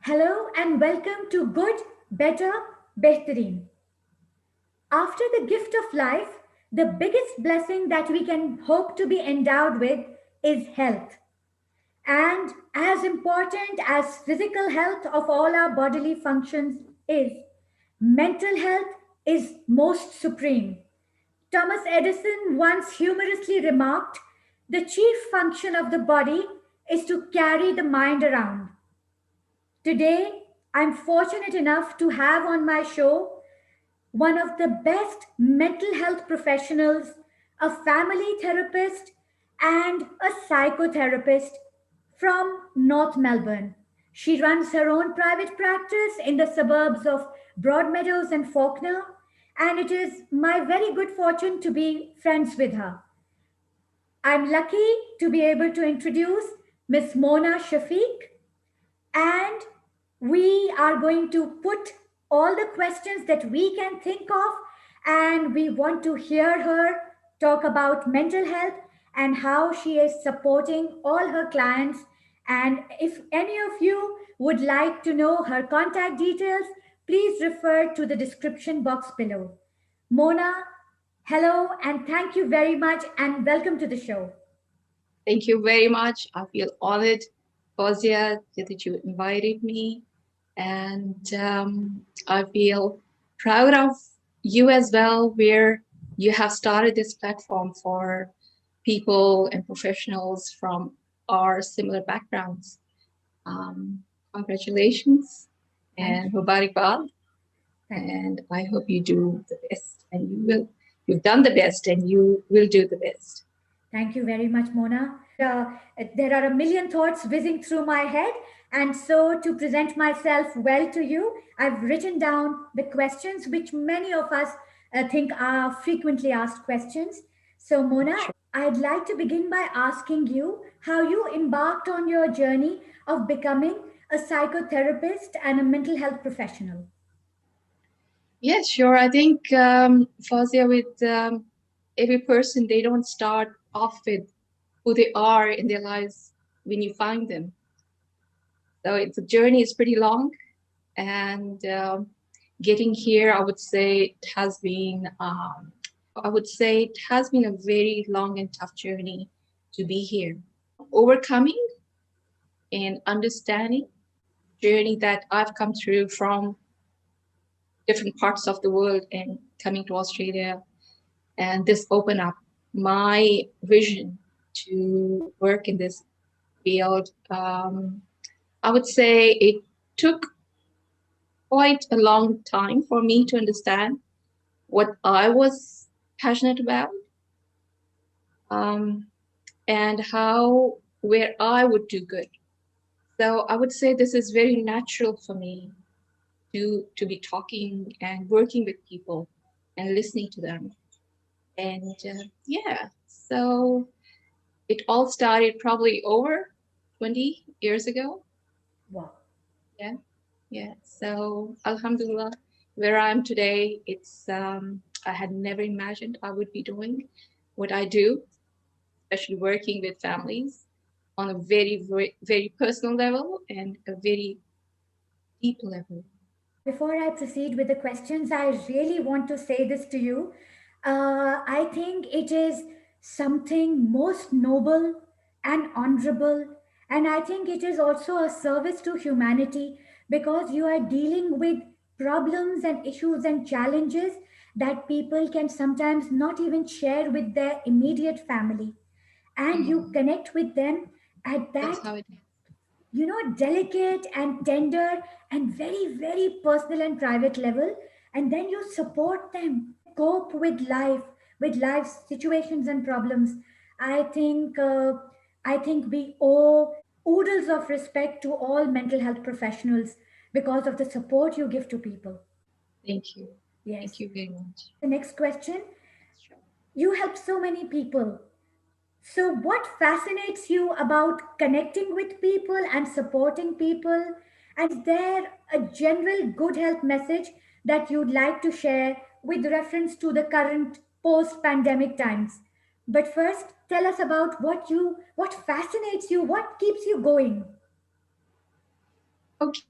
Hello and welcome to Good, Better, Behtareen. After the gift of life, the biggest blessing that we can hope to be endowed with is health. And as important as physical health of all our bodily functions is, mental health is most supreme. Thomas Edison once humorously remarked, the chief function of the body is to carry the mind around. Today, I'm fortunate enough to have on my show one of the best mental health professionals, a family therapist, and a psychotherapist from North Melbourne. She runs her own private practice in the suburbs of Broadmeadows and Faulkner, and it is my very good fortune to be friends with her. I'm lucky to be able to introduce Miss Mona Shafiq, and we are going to put all the questions that we can think of, and we want to hear her talk about mental health and how she is supporting all her clients. And if any of you would like to know her contact details, please refer to the description box below. Mona, hello, and thank you very much, and welcome to the show. Thank you very much. I feel honored, Fawzia, that you invited me. And I feel proud of you as well, where you have started this platform for people and professionals from our similar backgrounds. Congratulations and Mubarakbad. And I hope you do the best, and you will. You've done the best, and you will do the best. Thank you very much, Mona. There are a million thoughts whizzing through my head. And so, to present myself well to you, I've written down the questions which many of us think are frequently asked questions. So, Mona, Sure. I'd like to begin by asking you how you embarked on your journey of becoming a psychotherapist and a mental health professional. Yes, sure. I think, Fazia, with every person, they don't start off with who they are in their lives when you find them. So the journey is pretty long, and getting here, I would say it has been, a very long and tough journey to be here. Overcoming and understanding journey that I've come through from different parts of the world and coming to Australia. And this opened up my vision to work in this field. I would say it took quite a long time for me to understand what I was passionate about, um, and where I would do good. So I would say this is very natural for me to be talking and working with people and listening to them. And yeah, so it all started probably over 20 years ago. Wow. Yeah, yeah. So Alhamdulillah, where I am today, I had never imagined I would be doing what I do, especially working with families on a very, very, very personal level and a very deep level. Before I proceed with the questions, I really want to say this to you. I think it is something most noble and honorable, and I think it is also a service to humanity because you are dealing with problems and issues and challenges that people can sometimes not even share with their immediate family, and you connect with them at That's that how it is. delicate and tender and very, very personal and private level. And then you support them cope with life's situations and problems. I think we owe oodles of respect to all mental health professionals because of the support you give to people. Thank you. Thank Yes. you very much. The next question. Sure. You help so many people. So, what fascinates you about connecting with people and supporting people? And is there a general good health message that you'd like to share with reference to the current post pandemic times? But first, tell us about what fascinates you, what keeps you going. Okay.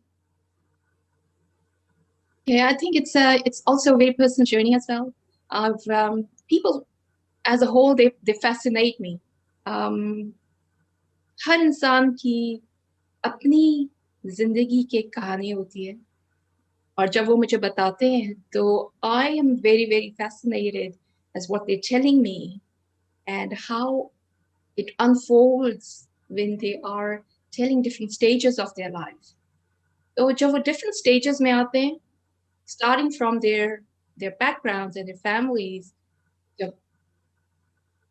Yeah, I think it's also a very personal journey as well. I've people as a whole they fascinate me. um, हर इंसान की अपनी जिंदगी की एक कहानी होती है और जब वो मुझे बताते हैं तो I am very very fascinated as what they're telling me and how it unfolds when they are telling different stages of their life. तो जब वो different stages में आते हैं starting from their backgrounds and their families जब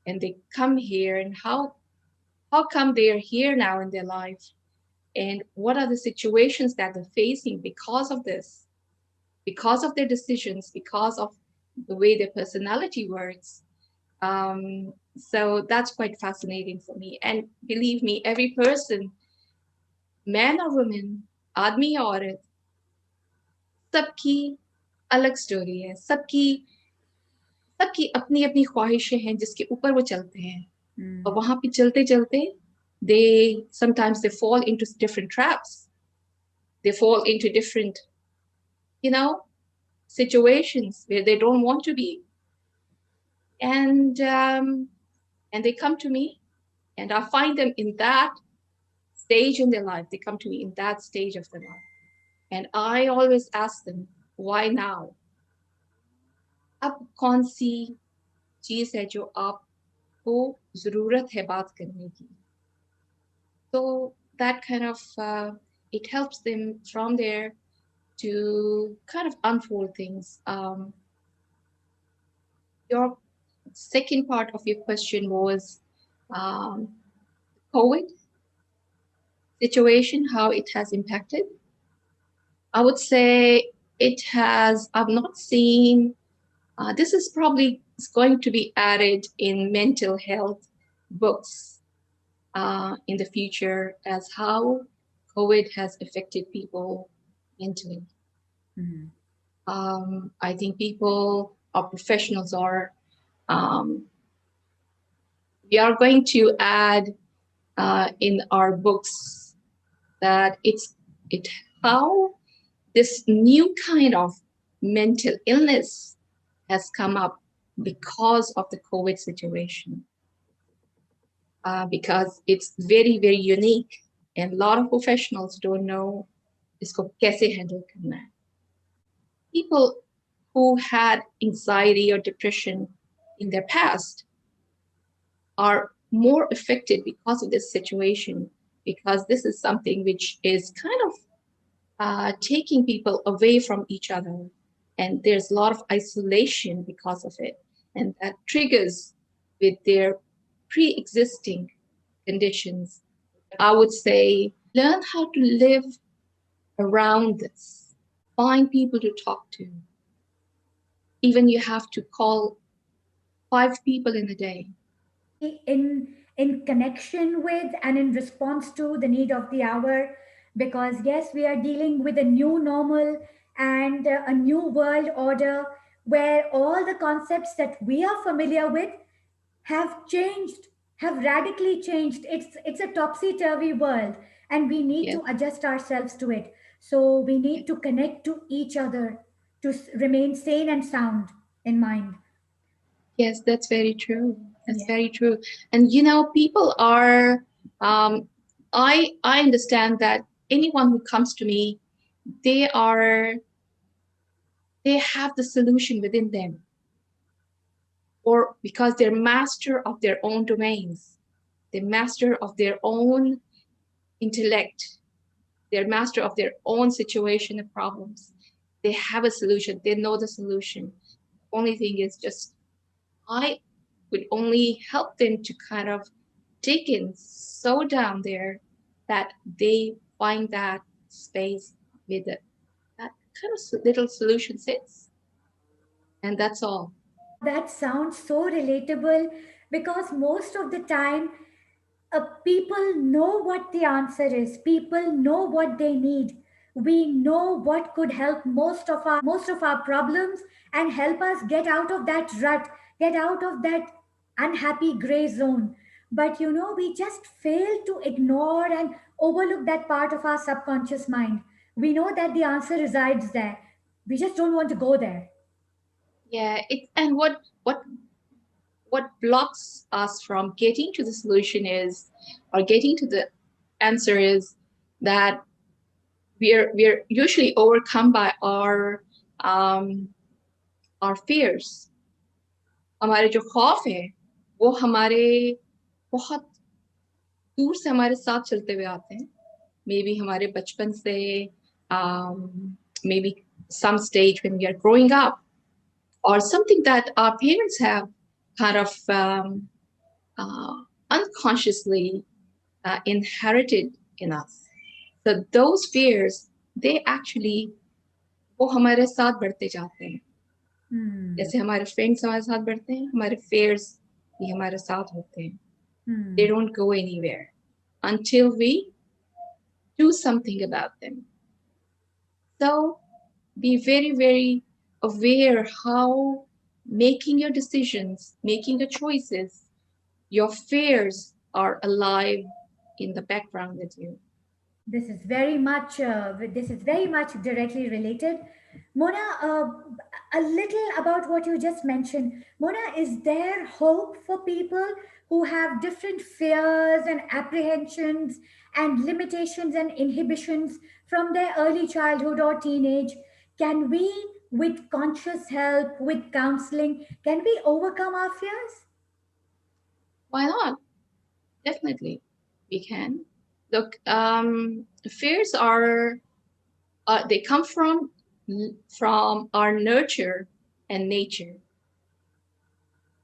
and they come here and how come they are here now in their life and what are the situations that they're facing because of this, because of their decisions, because of the way their personality works. So that's quite fascinating for me. And believe me, every person, man or woman, आदमी या औरत, सबकी अलग story है, सबकी सबकी अपनी अपनी ख्वाहिशें हैं जिसके ऊपर वो चलते हैं और वहां पे चलते चलते they sometimes they fall into different traps, they fall into different, you know, situations where they don't want to be, and um, and they come to me, and I find them in that stage in their life. They come to me in that stage of their life, and I always ask them, why now? अब कौन सी चीज है जो आपको जरूरत है बात करने की? So that kind of it helps them from there to kind of unfold things. Your second part of your question was um, COVID situation, how it has impacted. I would say it has, I've not seen, this is probably going to be added in mental health books in the future as how COVID has affected people mentally. Mm-hmm. I think people, our professionals are, um, we are going to add in our books that it how this new kind of mental illness has come up because of the COVID situation, because it's very very unique and a lot of professionals don't know isko kaise handle karna hai. People who had anxiety or depression in their past are more affected because of this situation, because this is something which is kind of taking people away from each other. And there's a lot of isolation because of it. And that triggers with their pre existing conditions. I would say learn how to live around this, find people to talk to. Even you have to call 5 people in a day. In connection with and in response to the need of the hour, because yes, we are dealing with a new normal and a new world order where all the concepts that we are familiar with have changed, have radically changed. It's a topsy turvy world, and we need Yes. to adjust ourselves to it. So we need to connect to each other to remain sane and sound in mind. Yes, that's very true. That's Yeah. very true. And you know, people are I understand that anyone who comes to me, they are they have the solution within them, or because they're master of their own domains, they're master of their own intellect, they're master of their own situation and problems. They have a solution, they know the solution. Only thing is just I would only help them to kind of dig in so down there that they find that space where that kind of little solution sits. And that's all. That sounds so relatable because most of the time, people know what the answer is. People know what they need. We know what could help most of our problems and help us get out of that rut, get out of that unhappy gray zone. But we just fail to ignore and overlook that part of our subconscious mind. We know that the answer resides there, We just don't want to go there. Yeah, and what blocks us from getting to the solution is, or getting to the answer is, that we're usually overcome by our fears. हमारे जो खौफ है वो हमारे बहुत दूर से हमारे साथ चलते हुए आते हैं, मे बी हमारे बचपन से, maybe some stage when we are growing up, or something that our parents have kind of uh, unconsciously inherited in us. So those fears, they actually वो हमारे साथ बढ़ते जाते हैं. जैसे हमारे फ्रेंड्स हमारे साथ बढ़ते हैं, हमारे fears भी हमारे साथ होते हैं. They don't go anywhere until we do something about them. So be very, very aware how making your decisions, making your choices, your fears are alive in the background with you. This is very much directly related. Mona, a little about what you just mentioned. Mona, is there hope for people who have different fears and apprehensions and limitations and inhibitions from their early childhood or teenage? Can we, with conscious help, with counseling, can we overcome our fears? Why not? Definitely, we can. Look, fears are they come from our nurture and nature.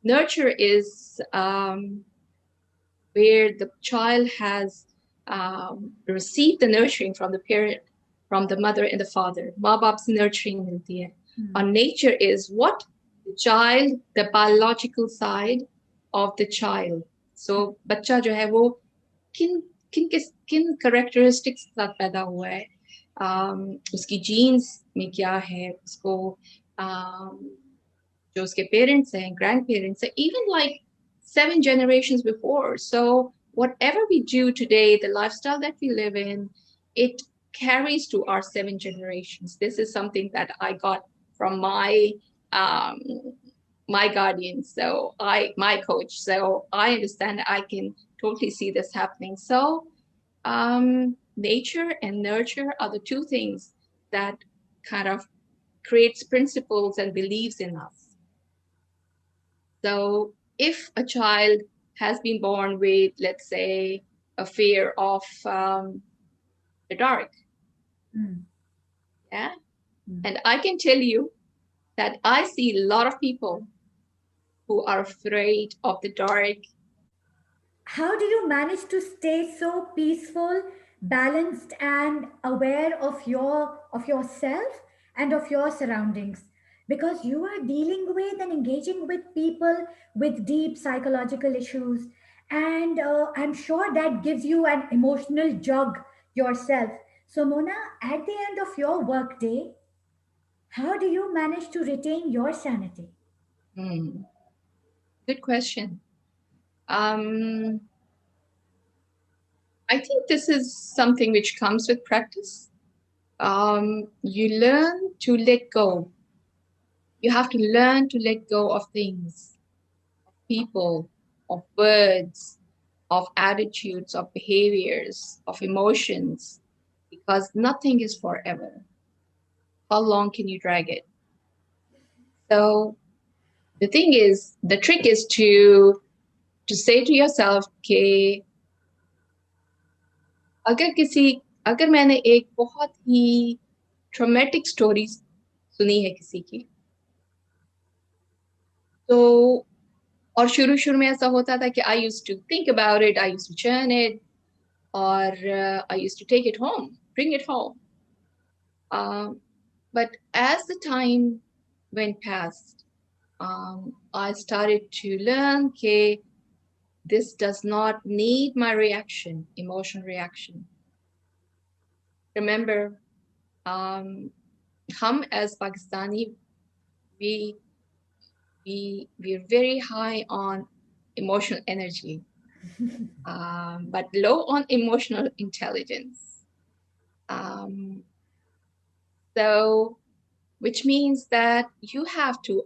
Nurture is where the child has received the nurturing from the parent, from the mother and the father. माँ बाप से nurturing मिलती है. Our nature is what the child, the biological side of the child. So बच्चा जो है वो किन characteristics के साथ पैदा हुआ है, उसकी genes में क्या है, उसको जो उसके parents हैं, grandparents हैं, even like 7 generations before. So whatever we do today, the lifestyle that we live in, it carries to our 7 generations. This is something that I got from my guardian, so my coach. So I understand, I can totally see this happening. So nature and nurture are the two things that kind of creates principles and beliefs in us. So if a child has been born with, let's say, a fear of the dark, yeah, and I can tell you that I see a lot of people who are afraid of the dark. How do you manage to stay so peaceful, balanced, and aware of yourself and of your surroundings? Because you are dealing with and engaging with people with deep psychological issues, and I'm sure that gives you an emotional jog yourself. So, Mona, at the end of your workday, how do you manage to retain your sanity? Good question. I think this is something which comes with practice. You learn to let go. You have to learn to let go of things, of people, of words, of attitudes, of behaviors, of emotions, because nothing is forever. How long can you drag it? So the trick is to say to yourself कि अगर मैंने एक बहुत ही traumatic story सुनी है किसी की, तो और शुरू में ऐसा होता था कि I used to think about it, I used to churn it, or I used to take it home, bring it home. But as the time went past, I started to learn that this does not need my reaction, emotional reaction. Remember, hum as Pakistani, we're very high on emotional energy, but low on emotional intelligence. So which means that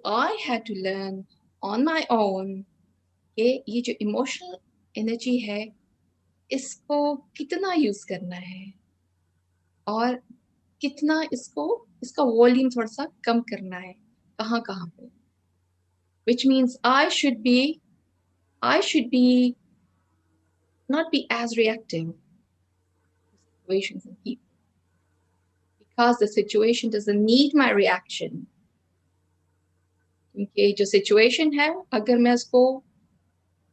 I had to learn on my own कि ये जो emotional energy है इसको कितना use करना है और कितना इसका वॉल्यूम थोड़ा सा कम करना है कहाँ कहाँ पे, which means I should be not be as reactive to situations and people because the situation doesn't need my reaction. क्योंकि जो situation है अगर मैं उसको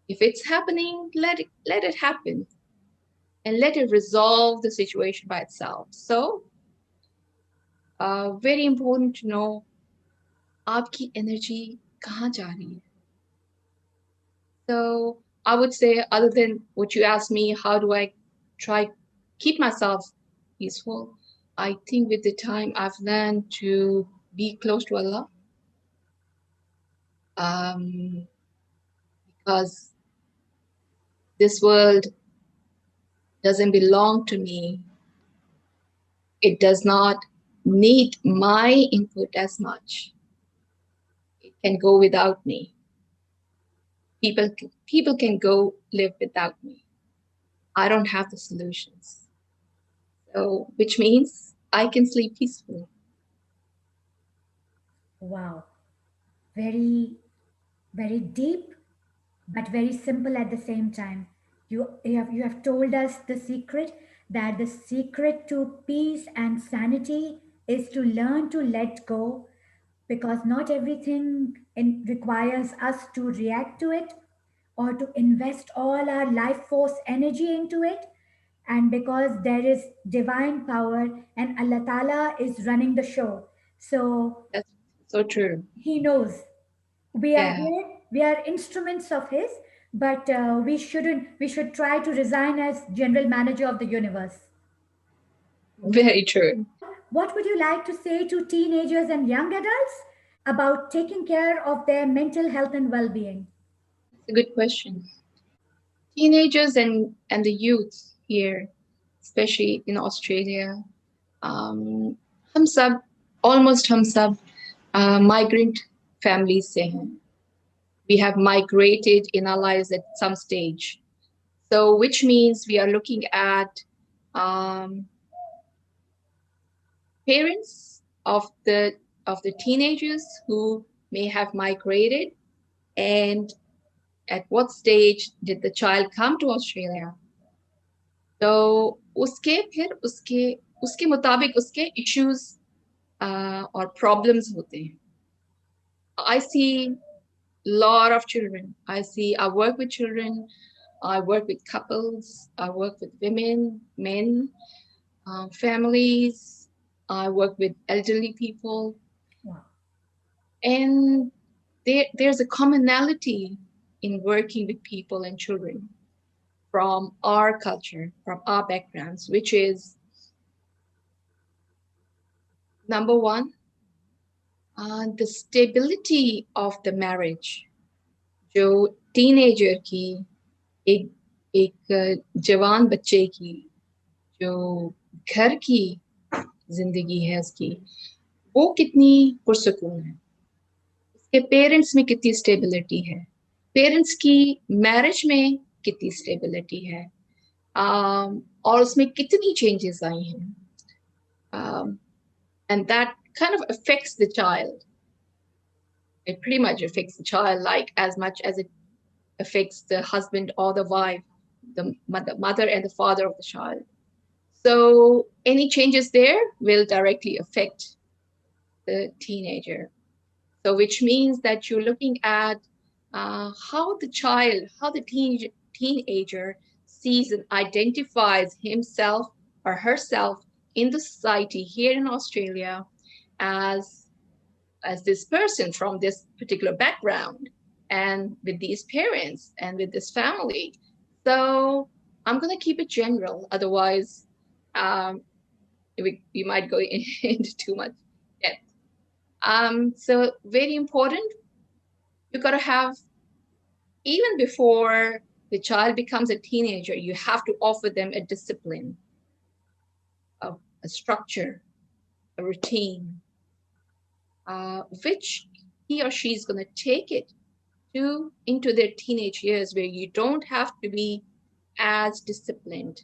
if it's happening, let it happen and let it resolve the situation by itself. So very important to know आपकी energy कहाँ जा रही है. So I would say, other than what you asked me, how do I try keep myself peaceful? I think with the time I've learned to be close to Allah, because this world doesn't belong to me. It does not need my input as much. It can go without me. People can go live without me. I don't have the solutions. So, which means I can sleep peacefully. Wow. Very, very deep, but very simple at the same time. You have told us the secret, that the secret to peace and sanity is to learn to let go, because not everything requires us to react to it or to invest all our life force energy into it. And because there is divine power and Allah Ta'ala is running the show. So That's so true. He knows we are Yeah, here, we are instruments of His, but we should try to resign as general manager of the universe. very true. What would you like to say to teenagers and young adults about taking care of their mental health and well being? It's a good question. Teenagers and the youth here, especially in Australia, um, हम सब almost हम सब migrant families से हैं. We have migrated in our lives at some stage. So, which means we are looking at um, parents of the teenagers who may have migrated, and at what stage did the child come to Australia. तो उसके फिर उसके उसके मुताबिक उसके issues और problems होते हैं. I see lot of children. I work with children, I work with couples, I work with women, men, families, I work with elderly people. Wow. And there's a commonality in working with people and children from our culture, from our backgrounds, which is number one, the stability of the marriage. जो teenager की एक एक जवान बच्चे की जो घर की जिंदगी है उसकी वो कितनी पुरसकून है, उसके पेरेंट्स में कितनी स्टेबिलिटी है, पेरेंट्स की मैरिज में कितनी स्टेबिलिटी है, और उसमें कितनी चेंजेस आई हैं, and that kind of affects the child. It pretty much affects the child like as much as it affects the husband or the wife, the mother and the father of the child. So any changes there will directly affect the teenager. So which means that you're looking at how the teenager sees and identifies himself or herself in the society here in Australia as this person from this particular background and with these parents and with this family. So I'm going to keep it general. Otherwise, we might go into too much depth. So very important, you got to have, even before the child becomes a teenager, you have to offer them a discipline, a structure, a routine. which he or she is going to take it to into their teenage years, where you don't have to be as disciplined.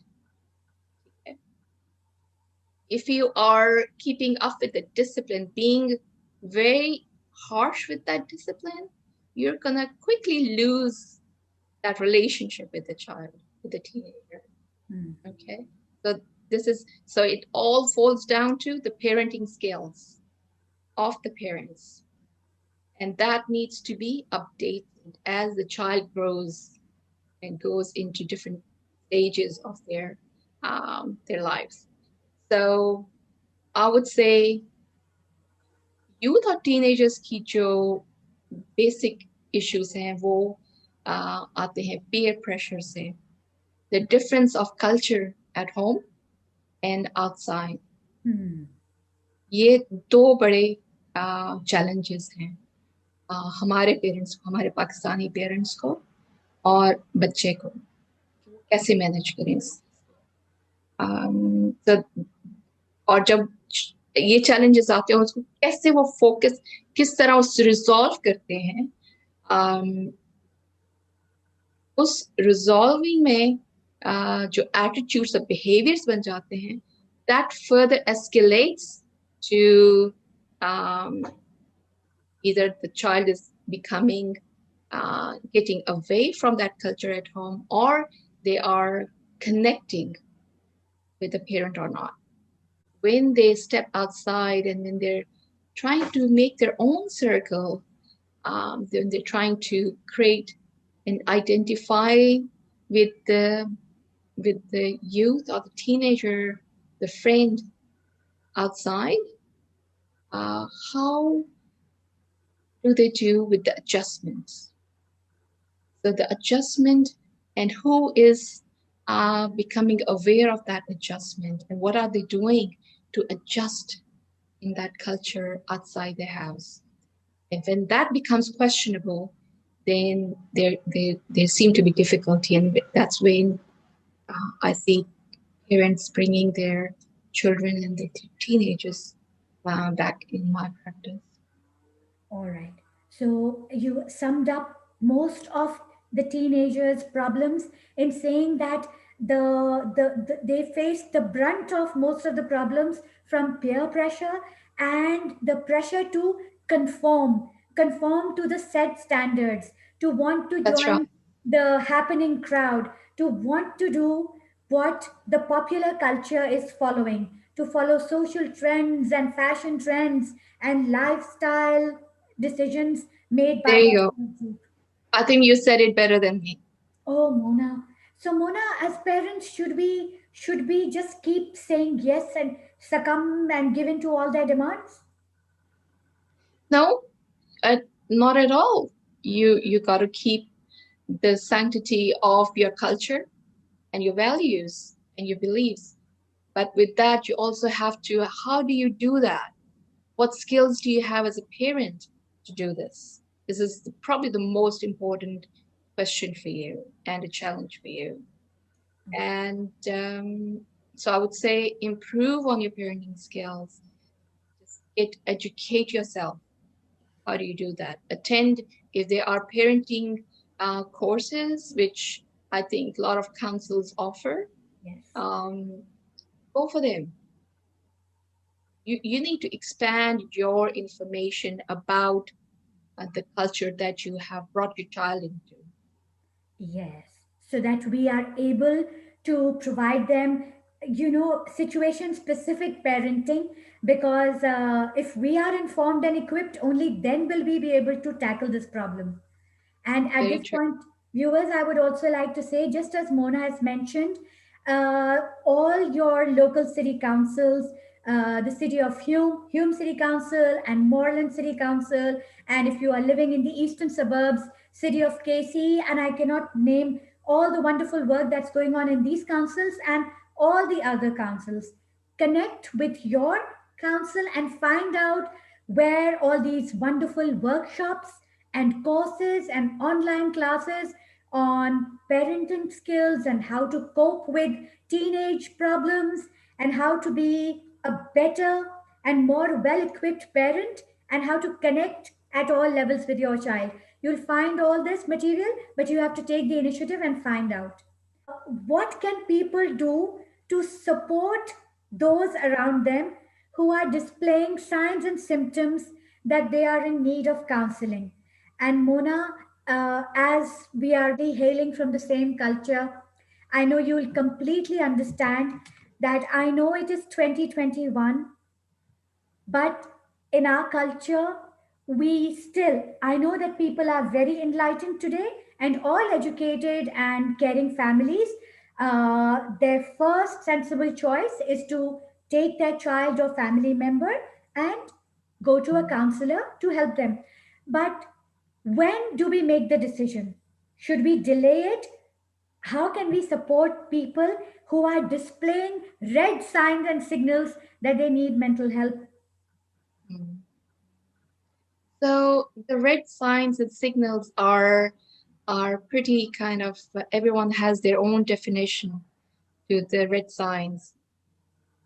If you are keeping up with the discipline, being very harsh with that discipline, you're going to quickly lose that relationship with the child, with the teenager. Okay. So so it all falls down to the parenting skills of the parents. And that needs to be updated as the child grows and goes into different stages of their lives. So I would say youth और teenagers की जो basic issues हैं वो आते हैं peer pressure से, the difference of culture at home and outside. ये दो बड़े challenges हैं हमारे पेरेंट्स को, हमारे पाकिस्तानी पेरेंट्स को और बच्चे को, कैसे मैनेज करें. तो और जब ये चैलेंजेस आते हैं उसको कैसे वो फोकस किस तरह उससे रिजॉल्व करते हैं, उस रिजॉल्विंग में जो एटीट्यूड्स और बिहेवियर्स बन जाते हैं, that further escalates to either the child is becoming getting away from that culture at home, or they are connecting with the parent or not. When they step outside and when they're trying to make their own circle, then they're trying to create and identify with the youth or the teenager, the friend outside, how do they do with the adjustments? So the adjustment and who is becoming aware of that adjustment and what are they doing to adjust in that culture outside their house. And when that becomes questionable, then there seem to be difficulty, and that's when I see parents bringing their children and their teenagers back in my practice. All right. So you summed up most of the teenagers' problems in saying that they face the brunt of most of the problems from peer pressure and the pressure to conform to the set standards, to want to That's right. join the happening crowd, to want to do what the popular culture is following, to follow social trends and fashion trends and lifestyle decisions made There by you that go. group. I think you said it better than me. Oh, Mona. So, Mona, as parents, should we just keep saying yes and succumb and give in to all their demands? No, not at all. You got to keep the sanctity of your culture and your values and your beliefs. But with that, you also have to, how do you do that? What skills do you have as a parent to do this? This is probably the most important question for you and a challenge for you. And so I would say improve on your parenting skills. Just educate yourself. How do you do that? Attend, if there are parenting courses, which I think a lot of councils offer, Yes. go for them. You need to expand your information about the culture that you have brought your child into. Yes, so that we are able to provide them, situation specific parenting. Because if we are informed and equipped, only then will we be able to tackle this problem. And at Very this true. point, viewers, I would also like to say, just as Mona has mentioned, all your local city councils, the city of Hume City Council and Moreland City Council, and if you are living in the eastern suburbs, city of Casey, and I cannot name all the wonderful work that's going on in these councils and all the other councils. Connect with your council and find out where all these wonderful workshops and courses and online classes on parenting skills and how to cope with teenage problems and how to be a better and more well equipped parent and how to connect at all levels with your child. You'll find all this material, but you have to take the initiative and find out. What can people do to support those around them who are displaying signs and symptoms that they are in need of counseling? And Mona, as we are hailing from the same culture, I know you will completely understand that I know it is 2021, but in our culture, we still, I know that people are very enlightened today and all educated and caring families. Their first sensible choice is to take their child or family member and go to a counselor to help them. But when do we make the decision? Should we delay it? How can we support people who are displaying red signs and signals that they need mental help? Mm. So the red signs and signals are pretty kind of everyone has their own definition to the red signs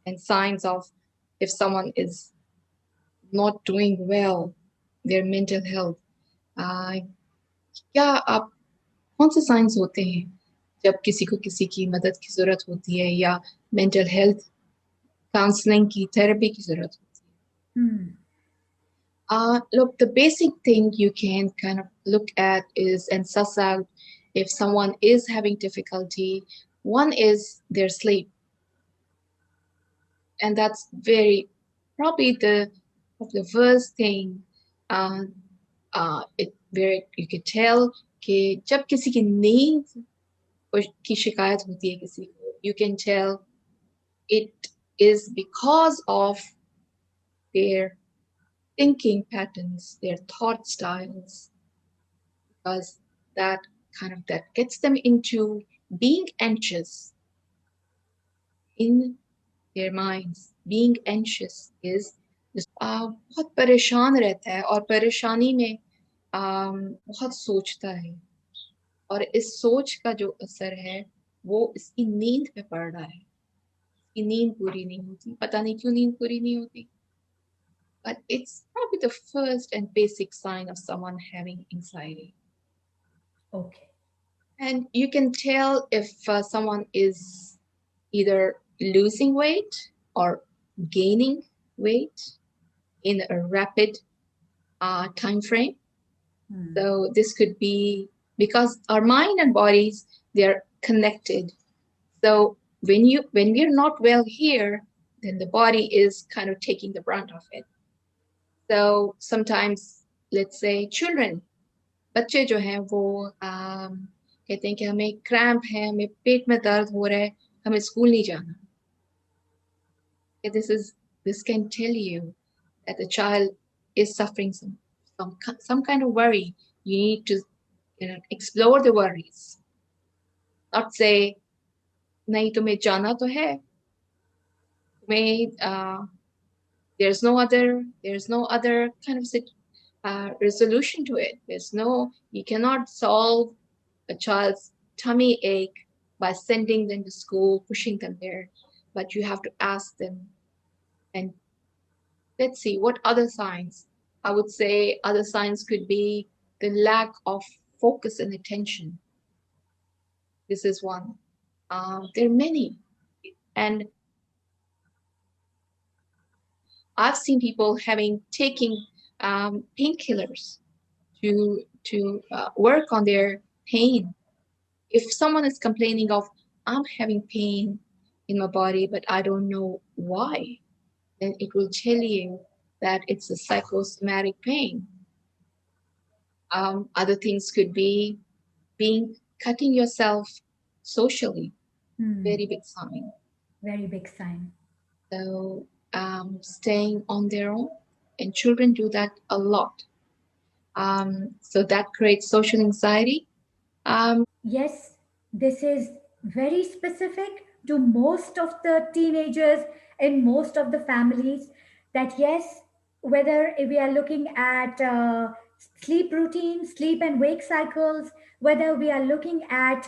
and signs of if someone is not doing well, their mental health. uh, क्या आप कौन से science होते हैं जब किसी को किसी की मदद की जरूरत होती है या मेंटल हेल्थ काउंसलिंग की थेरेपी की जरूरत होती है? Hmm. Look, the basic thing you can kind of look at is and suss out if someone is having difficulty. One is their sleep, and that's very probably the first thing. Uh, it where you could tell कि जब किसी की नींद की शिकायत होती है किसी को, you can tell it is because of their thinking patterns, their thought styles, because that that gets them into being anxious in their minds. Being anxious is बहुत परेशान रहता है और परेशानी में बहुत सोचता है और इस सोच का जो असर है वो इसकी नींद पे पड़ रहा है. इसकी नींद पूरी नहीं होती, पता नहीं क्यों नींद पूरी नहीं होती. But it's probably the first and basic sign of someone having anxiety. Okay. And you can tell if someone is either losing weight or gaining weight in a rapid time frame. Hmm. So this could be because our mind and bodies, they're connected. So when we're not well here, then the body is kind of taking the brunt of it. So sometimes, let's say children, बच्चे जो हैं वो कहते हैं कि हमें cramp है, हमें पेट में दर्द हो रहा है, हमें स्कूल नहीं जाना. This can tell you that the child is suffering some kind of worry. You need to explore the worries. Not say नहीं तुम्हें जाना तो है, तुम्हें there's no other kind of resolution to it. You cannot solve a child's tummy ache by sending them to school, pushing them there, but you have to ask them. And let's see what other signs. I would say other signs could be the lack of focus and attention. This is one. There are many, and I've seen people taking painkillers to work on their pain. If someone is complaining of I'm having pain in my body, but I don't know why, then it will tell you that it's a psychosomatic pain. Other things could be being cutting yourself socially, Hmm. very big sign. Very big sign. So staying on their own, and children do that a lot. So that creates social anxiety. Yes, this is very specific to most of the teenagers in most of the families. That, yes, whether we are looking at sleep routines, sleep and wake cycles, whether we are looking at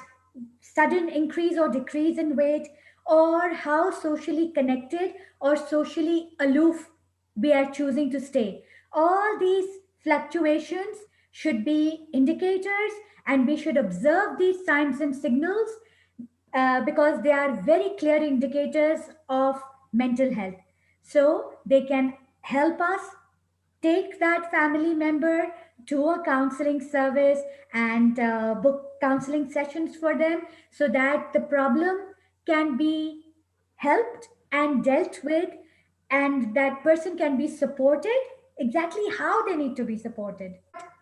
sudden increase or decrease in weight, or how socially connected or socially aloof we are choosing to stay. All these fluctuations should be indicators, and we should observe these signs and signals because they are very clear indicators of mental health. So they can help us take that family member to a counseling service and book counseling sessions for them so that the problem can be helped and dealt with, and that person can be supported exactly how they need to be supported.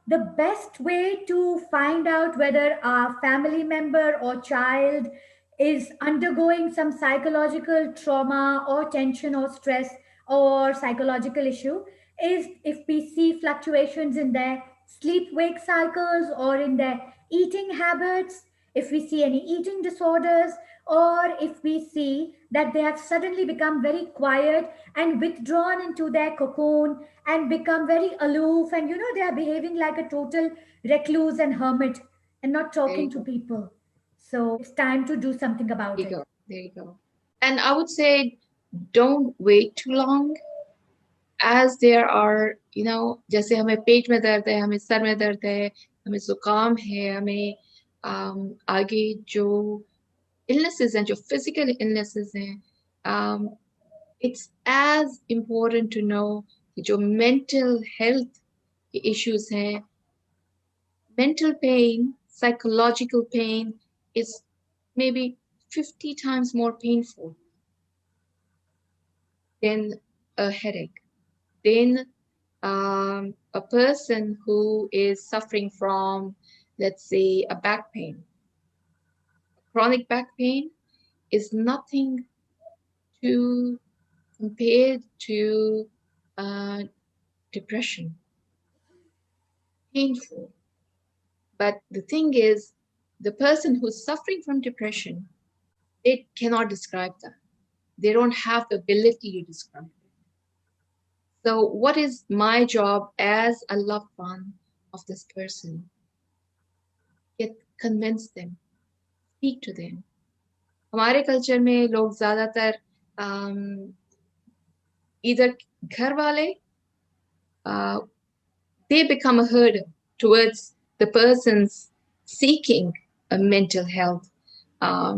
The best way to find out whether a family member or child is undergoing some psychological trauma or tension or stress or psychological issue is if we see fluctuations in their sleep wake cycles or in their eating habits, if we see any eating disorders, or if we see that they have suddenly become very quiet and withdrawn into their cocoon and become very aloof, and they are behaving like a total recluse and hermit and not There you talking to go. people. So it's time to do something There about you it. go. There you go. And I would say, don't wait too long. As there are, जैसे हमें पेट में दर्द है, हमें sir में दर्द है, हमें जुकाम है, हमें आगे जो illnesses and जो physical illnesses हैं, it's as important to know कि जो mental health issues हैं, mental pain, psychological pain is maybe 50 times more painful than a headache. Then a person who is suffering from, let's say, a back pain, chronic back pain is nothing to compared to depression. Painful. But the thing is, the person who's suffering from depression, they cannot describe that. They don't have the ability to describe it. So what is my job as a loved one of this person? Convince them, speak to them. हमारे culture में लोग ज्यादातर इधर घर वाले they become a hurdle towards the person's seeking a mental health uh,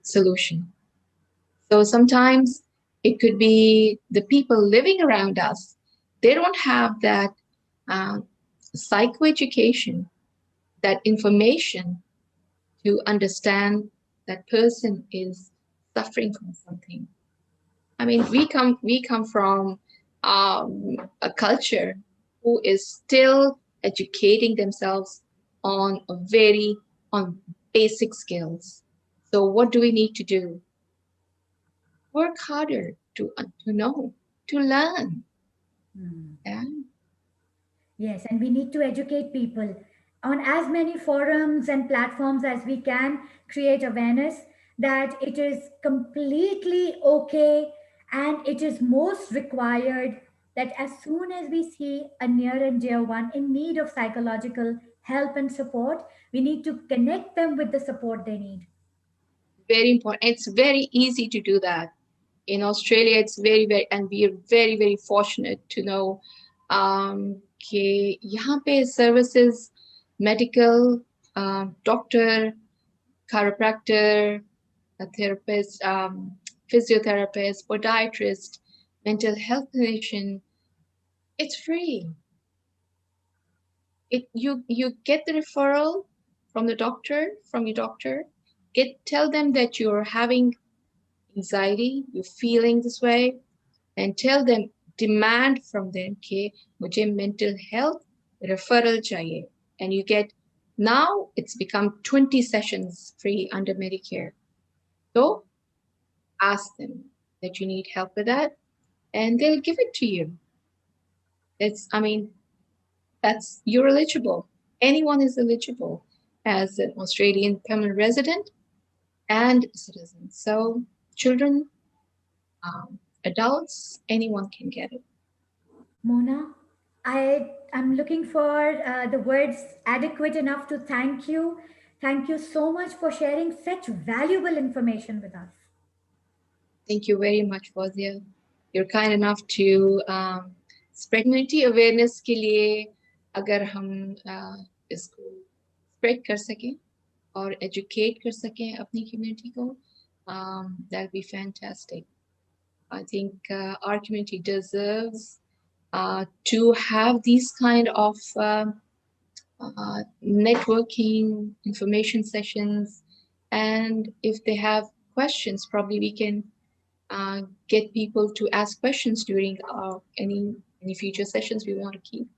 solution. So sometimes it could be the people living around us, they don't have that psychoeducation, that information to understand that person is suffering from something. I mean, we come from a culture who is still educating themselves on on basic skills. So what do we need to do? Work harder to know, to learn. Yeah. Yes, and we need to educate people on as many forums and platforms as we can, create awareness that it is completely okay and it is most required that as soon as we see a near and dear one in need of psychological help and support, we need to connect them with the support they need. Very important. It's very easy to do that. In Australia, it's very, and we are very fortunate to know कि यहाँ पे services, medical, doctor, chiropractor, a therapist, physiotherapist, podiatrist, mental health clinician, it's free. You get the referral from your doctor, tell them that you're having anxiety, you're feeling this way, and tell them, demand from them कि मुझे mental health referral चाहिए, and you get, now it's become 20 sessions free under Medicare. So ask them that you need help with that, and they'll give it to you. You're eligible. Anyone is eligible as an Australian permanent resident and citizen. So children, adults, anyone can get it. Mona, I'm looking for the words adequate enough to thank you. Thank you so much for sharing such valuable information with us. Thank you very much, Fawzia. You're kind enough to pregnancy awareness के लिए अगर हम इसको spread कर सकें और educate कर सकें अपनी कम्युनिटी को, that would be fantastic. I think our community deserves to have these kind of networking, information sessions, and if they have questions, probably we can get people to ask questions during any future sessions we want to keep.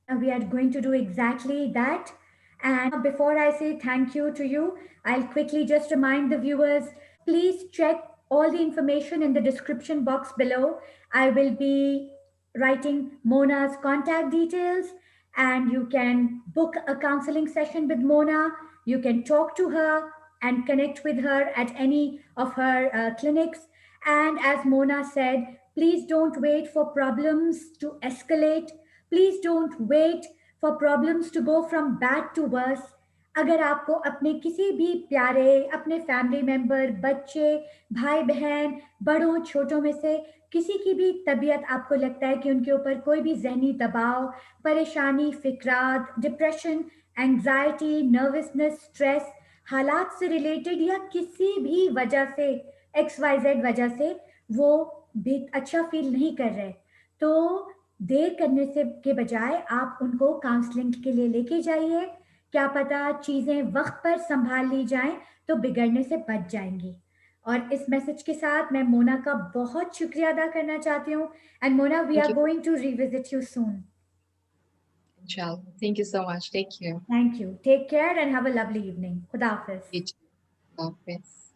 Mona, we are going to do exactly that. And before I say thank you to you, I'll quickly just remind the viewers, please check all the information in the description box below. I will be writing Mona's contact details, and you can book a counseling session with Mona. You can talk to her and connect with her at any of her clinics. And as Mona said, please don't wait for problems to escalate. Please don't wait for problems to go from bad to worse. अगर आपको अपने किसी भी प्यारे अपने family member, बच्चे, भाई बहन, बड़ों छोटों में से किसी की भी तबीयत आपको लगता है कि उनके ऊपर कोई भी जहनी दबाव, परेशानी, फिक्रात, डिप्रेशन, एंजाइटी, नर्वसनेस, स्ट्रेस, हालात से रिलेटेड या किसी भी वजह से, एक्स वाई जेड वजह से वो भी अच्छा फील नहीं कर रहे, तो देर करने से के बजाय आप उनको काउंसलिंग के लिए लेके जाइए। क्या पता चीज़ें वक्त पर संभाल ली जाएं तो बिगड़ने से बच जाएंगी। और इस मैसेज के साथ मैं मोना का बहुत शुक्रिया अदा करना चाहती हूँ। एंड Mona, we Thank are you. Going to revisit you soon. Inshallah. Thank you so much. Take care. Thank you, take care and have a lovely evening. खुदा हाफिज। You too. God bless.